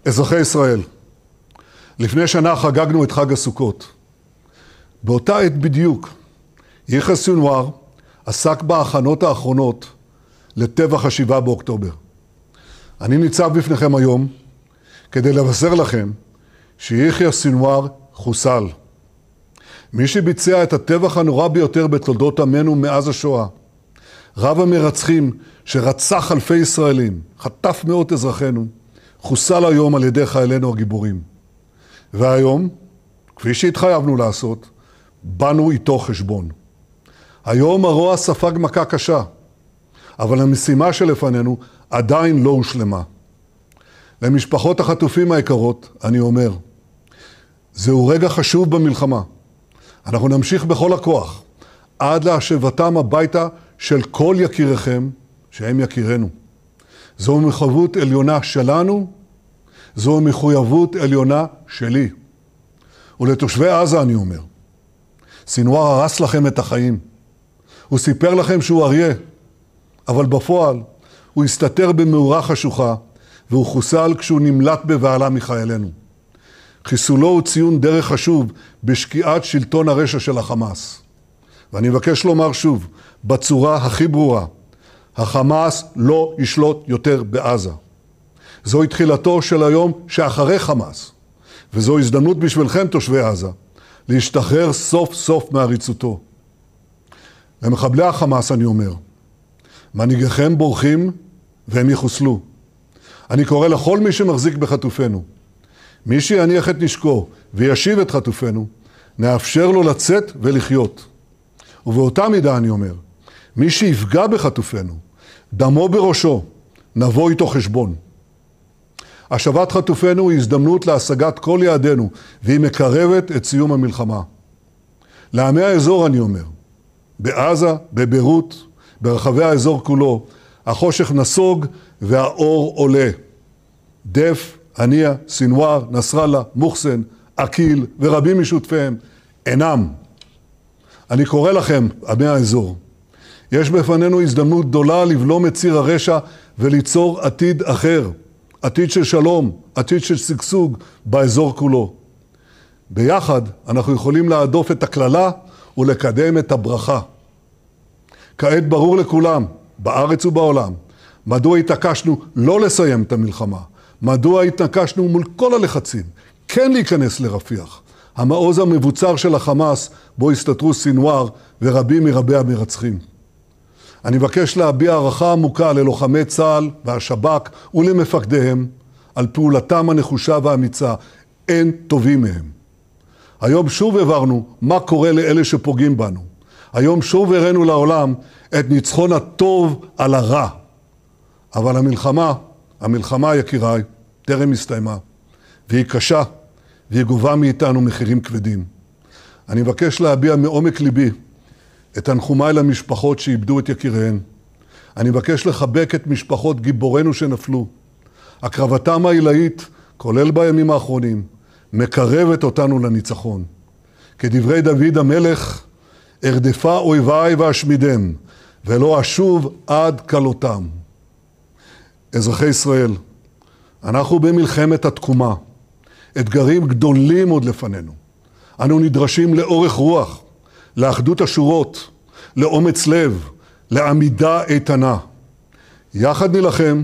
אזרחי ישראל, לפני שנה חגגנו את חג הסוכות. באותה עת בדיוק, יחיא סנוואר עסק בהכנות האחרונות לטבח ה-7 באוקטובר. אני ניצב בפניכם היום כדי לבשר לכם שיחיא סנוואר חוסל. מי שביצע את הטבח הנורא ביותר בתולדות עמנו מאז השואה, רב המרצחים שרצח אלפי ישראלים, חטף מאות אזרחינו, חוסל היום על ידי חיילינו הגיבורים. והיום, כפי שהתחייבנו לעשות, באנו איתו חשבון. היום הרוע ספג מכה קשה, אבל המשימה שלפנינו עדיין לא הושלמה. למשפחות החטופים היקרות אני אומר, זהו רגע חשוב במלחמה. אנחנו נמשיך בכל הכוח עד להשבתם הביתה של כל יקיריכם שהם יקירנו. זו מחויבות עליונה שלנו, זו מחויבות עליונה שלי. ולתושבי עזה אני אומר, סנוואר הרס לכם את החיים. הוא סיפר לכם שהוא אריה, אבל בפועל הוא הסתתר במאורה חשוכה, והוא חוסל כשהוא נמלט בבהלה מחיילינו. חיסולו הוא ציון דרך חשוב בשקיעת שלטון הרשע של החמאס. ואני מבקש לומר שוב, בצורה הכי ברורה, החמאס לא ישלוט יותר בעזה. זוהי תחילתו של היום שאחרי חמאס, וזו הזדמנות בשבילכם תושבי עזה, להשתחרר סוף סוף מעריצותו. למחבלי החמאס אני אומר, מנהיגיכם בורחים והם יחוסלו. אני קורא לכל מי שמחזיק בחטופינו, מי שיניח את נשקו וישיב את חטופינו, נאפשר לו לצאת ולחיות. ובאותה מידה אני אומר, מי שיפגע בחטופינו, דמו בראשו, נבוא איתו חשבון. השבת חטופינו היא הזדמנות להשגת כל יעדינו, והיא מקרבת את סיום המלחמה. לעמי האזור אני אומר, בעזה, בביירות, ברחבי האזור כולו, החושך נסוג והאור עולה. דף, הנייה, סנוואר, נסראללה, מוחסן, אקיל ורבים משותפיהם אינם. אני קורא לכם, עמי האזור, יש בפנינו הזדמנות גדולה לבלום את ציר הרשע וליצור עתיד אחר, עתיד של שלום, עתיד של שגשוג באזור כולו. ביחד אנחנו יכולים להדוף את הכללה ולקדם את הברכה. כעת ברור לכולם, בארץ ובעולם, מדוע התעקשנו לא לסיים את המלחמה, מדוע התעקשנו מול כל הלחצים, כן להיכנס לרפיח, המעוז המבוצר של החמאס בו הסתתרו סנוואר ורבים מרבי המרצחים. אני מבקש להביע הערכה עמוקה ללוחמי צה"ל והשב"כ ולמפקדיהם על פעולתם הנחושה והאמיצה, אין טובים מהם. היום שוב הבהרנו מה קורה לאלה שפוגעים בנו. היום שוב הראינו לעולם את ניצחון הטוב על הרע. אבל המלחמה יקיריי, טרם הסתיימה, והיא קשה, והיא גובה מאיתנו מחירים כבדים. אני מבקש להביע מעומק ליבי את תנחומיי למשפחות שאיבדו את יקיריהן. אני מבקש לחבק את משפחות גיבורינו שנפלו. הקרבתם העילאית, כולל בימים האחרונים, מקרבת אותנו לניצחון. כדברי דוד המלך, ארדפה אויביי ואשמידם, ולא אשוב עד כלותם. אזרחי ישראל, אנחנו במלחמת התקומה. אתגרים גדולים עוד לפנינו. אנו נדרשים לאורך רוח, לאחדות השורות, לאומץ לב, לעמידה איתנה. יחד נלחם,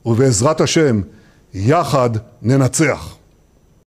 ובעזרת השם, יחד ננצח.